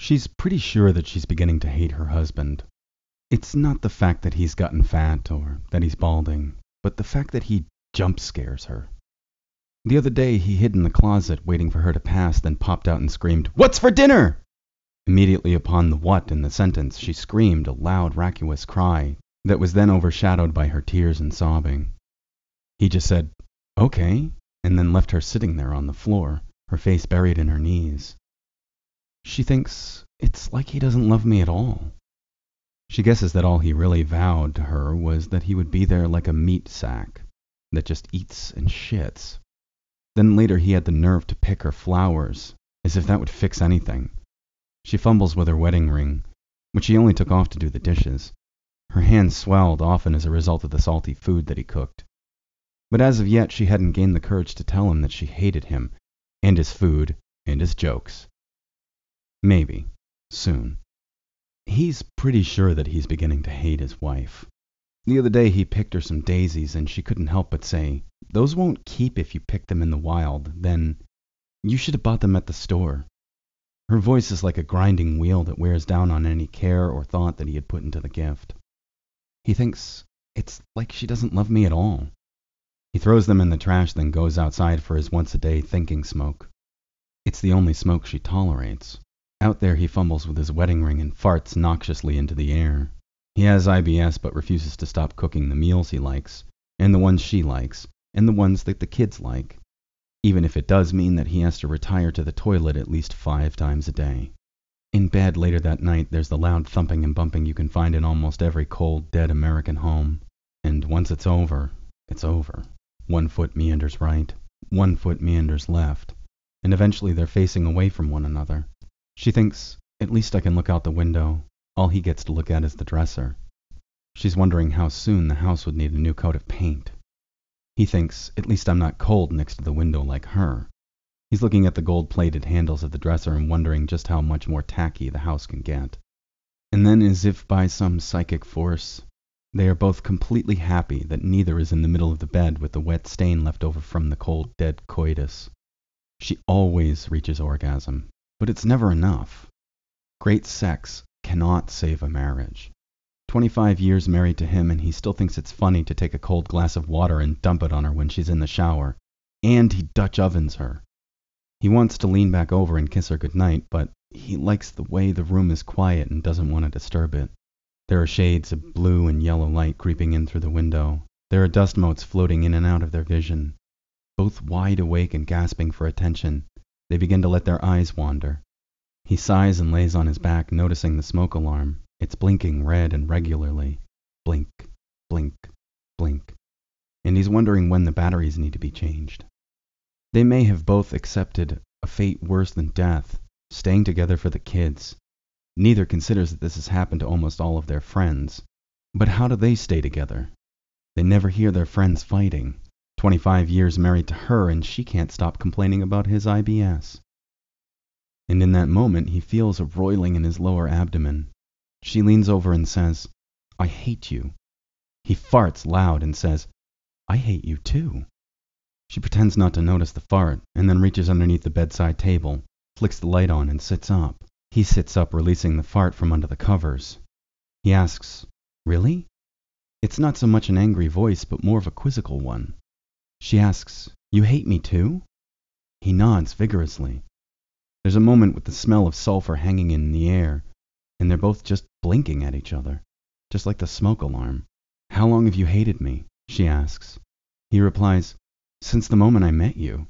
She's pretty sure that she's beginning to hate her husband. It's not the fact that he's gotten fat or that he's balding, but the fact that he jump scares her. The other day, he hid in the closet waiting for her to pass, then popped out and screamed, "What's for dinner?" Immediately upon the what in the sentence, she screamed a loud, raucous cry that was then overshadowed by her tears and sobbing. He just said, "Okay," and then left her sitting there on the floor, her face buried in her knees. She thinks it's like he doesn't love me at all. She guesses that all he really vowed to her was that he would be there like a meat sack that just eats and shits. Then later he had the nerve to pick her flowers, as if that would fix anything. She fumbles with her wedding ring, which she only took off to do the dishes. Her hands swelled, often as a result of the salty food that he cooked. But as of yet, she hadn't gained the courage to tell him that she hated him, and his food, and his jokes. Maybe. Soon. He's pretty sure that he's beginning to hate his wife. The other day he picked her some daisies, and she couldn't help but say, "Those won't keep if you pick them in the wild. Then you should have bought them at the store." Her voice is like a grinding wheel that wears down on any care or thought that he had put into the gift. He thinks it's like she doesn't love me at all. He throws them in the trash, then goes outside for his once-a-day thinking smoke. It's the only smoke she tolerates. Out there he fumbles with his wedding ring and farts noxiously into the air. He has IBS but refuses to stop cooking the meals he likes, and the ones she likes, and the ones that the kids like, even if it does mean that he has to retire to the toilet at least 5 times a day. In bed later that night, there's the loud thumping and bumping you can find in almost every cold, dead American home. And once it's over, it's over. 1 foot meanders right, 1 foot meanders left, and eventually they're facing away from one another. She thinks, at least I can look out the window. All he gets to look at is the dresser. She's wondering how soon the house would need a new coat of paint. He thinks, at least I'm not cold next to the window like her. He's looking at the gold-plated handles of the dresser and wondering just how much more tacky the house can get. And then, as if by some psychic force, they are both completely happy that neither is in the middle of the bed with the wet stain left over from the cold, dead coitus. She always reaches orgasm, but it's never enough. Great sex cannot save a marriage. 25 years married to him, and he still thinks it's funny to take a cold glass of water and dump it on her when she's in the shower. And he Dutch ovens her. He wants to lean back over and kiss her goodnight, but he likes the way the room is quiet and doesn't want to disturb it. There are shades of blue and yellow light creeping in through the window. There are dust motes floating in and out of their vision. Both wide awake and gasping for attention, they begin to let their eyes wander. He sighs and lays on his back, noticing the smoke alarm. It's blinking red and regularly. Blink, blink, blink. And he's wondering when the batteries need to be changed. They may have both accepted a fate worse than death, staying together for the kids. Neither considers that this has happened to almost all of their friends. But how do they stay together? They never hear their friends fighting. 25 years married to her, and she can't stop complaining about his IBS. And in that moment, he feels a roiling in his lower abdomen. She leans over and says, "I hate you." He farts loud and says, "I hate you too." She pretends not to notice the fart, and then reaches underneath the bedside table, flicks the light on, and sits up. He sits up, releasing the fart from under the covers. He asks, "Really?" It's not so much an angry voice, but more of a quizzical one. She asks, "You hate me too?" He nods vigorously. There's a moment with the smell of sulfur hanging in the air, and they're both just blinking at each other, just like the smoke alarm. "How long have you hated me?" she asks. He replies, "Since the moment I met you."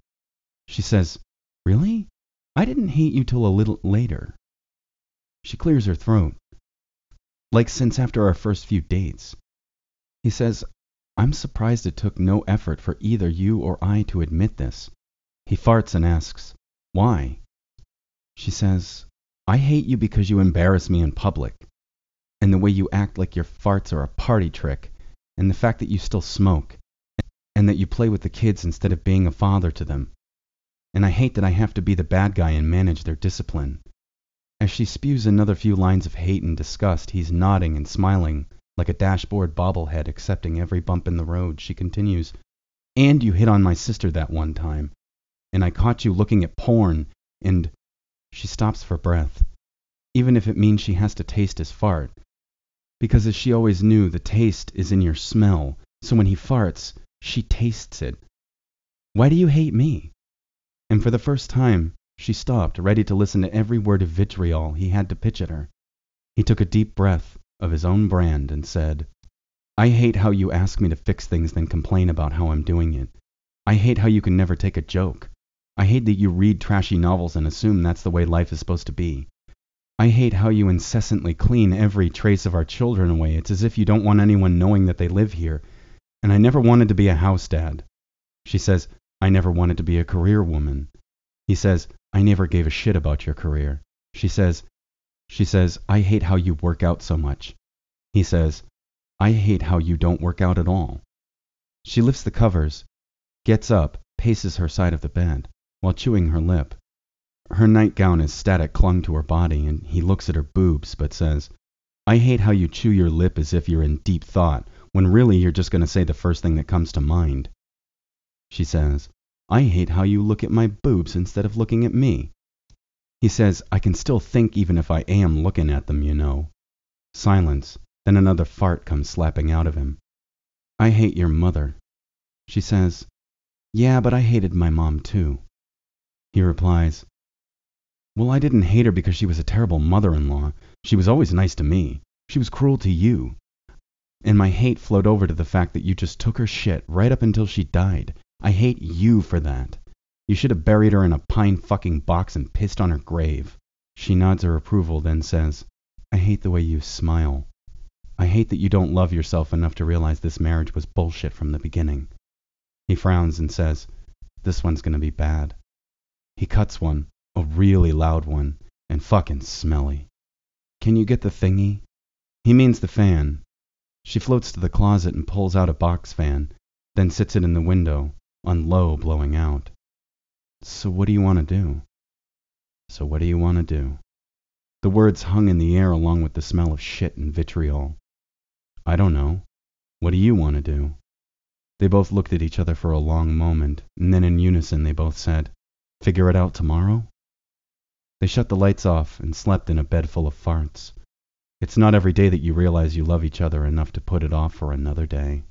She says, "Really? I didn't hate you till a little later." She clears her throat. "Like since after our first few dates." He says, "I'm surprised it took no effort for either you or I to admit this." He farts and asks, "Why?" She says, "I hate you because you embarrass me in public, and the way you act like your farts are a party trick, and the fact that you still smoke, and that you play with the kids instead of being a father to them. And I hate that I have to be the bad guy and manage their discipline." As she spews another few lines of hate and disgust, he's nodding and smiling like a dashboard bobblehead, accepting every bump in the road. She continues, "And you hit on my sister that one time, and I caught you looking at porn, and..." She stops for breath. even if it means she has to taste his fart. Because as she always knew, the taste is in your smell, so when he farts, she tastes it. Why do you hate me? And for the first time, she stopped, ready to listen to every word of vitriol he had to pitch at her. He took a deep breath of his own brand and said, I hate how you ask me to fix things then complain about how I'm doing it. I hate how you can never take a joke. I hate that you read trashy novels and assume that's the way life is supposed to be. I hate how you incessantly clean every trace of our children away. It's as if you don't want anyone knowing that they live here. And I never wanted to be a house dad. She says, I never wanted to be a career woman. He says, I never gave a shit about your career. She says, I hate how you work out so much. He says, I hate how you don't work out at all. She lifts the covers, gets up, paces her side of the bed, while chewing her lip. Her nightgown is static clung to her body, and he looks at her boobs, but says, I hate how you chew your lip as if you're in deep thought, when really you're just going to say the first thing that comes to mind. She says, I hate how you look at my boobs instead of looking at me. He says, I can still think even if I am looking at them, you know. Silence, then another fart comes slapping out of him. I hate your mother. She says, yeah, but I hated my mom too. He replies, well, I didn't hate her because she was a terrible mother-in-law. She was always nice to me. She was cruel to you. And my hate flowed over to the fact that you just took her shit right up until she died. I hate you for that. You should have buried her in a pine fucking box and pissed on her grave. She nods her approval, then says, I hate the way you smile. I hate that you don't love yourself enough to realize this marriage was bullshit from the beginning. He frowns and says, this one's gonna be bad. He cuts one, a really loud one, and fucking smelly. Can you get the thingy? He means the fan. She floats to the closet and pulls out a box fan, then sits it in the window, on low, blowing out. So what do you want to do? So what do you want to do? The words hung in the air along with the smell of shit and vitriol. I don't know. What do you want to do? They both looked at each other for a long moment, and then in unison they both said, figure it out tomorrow? They shut the lights off and slept in a bed full of farts. It's not every day that you realize you love each other enough to put it off for another day.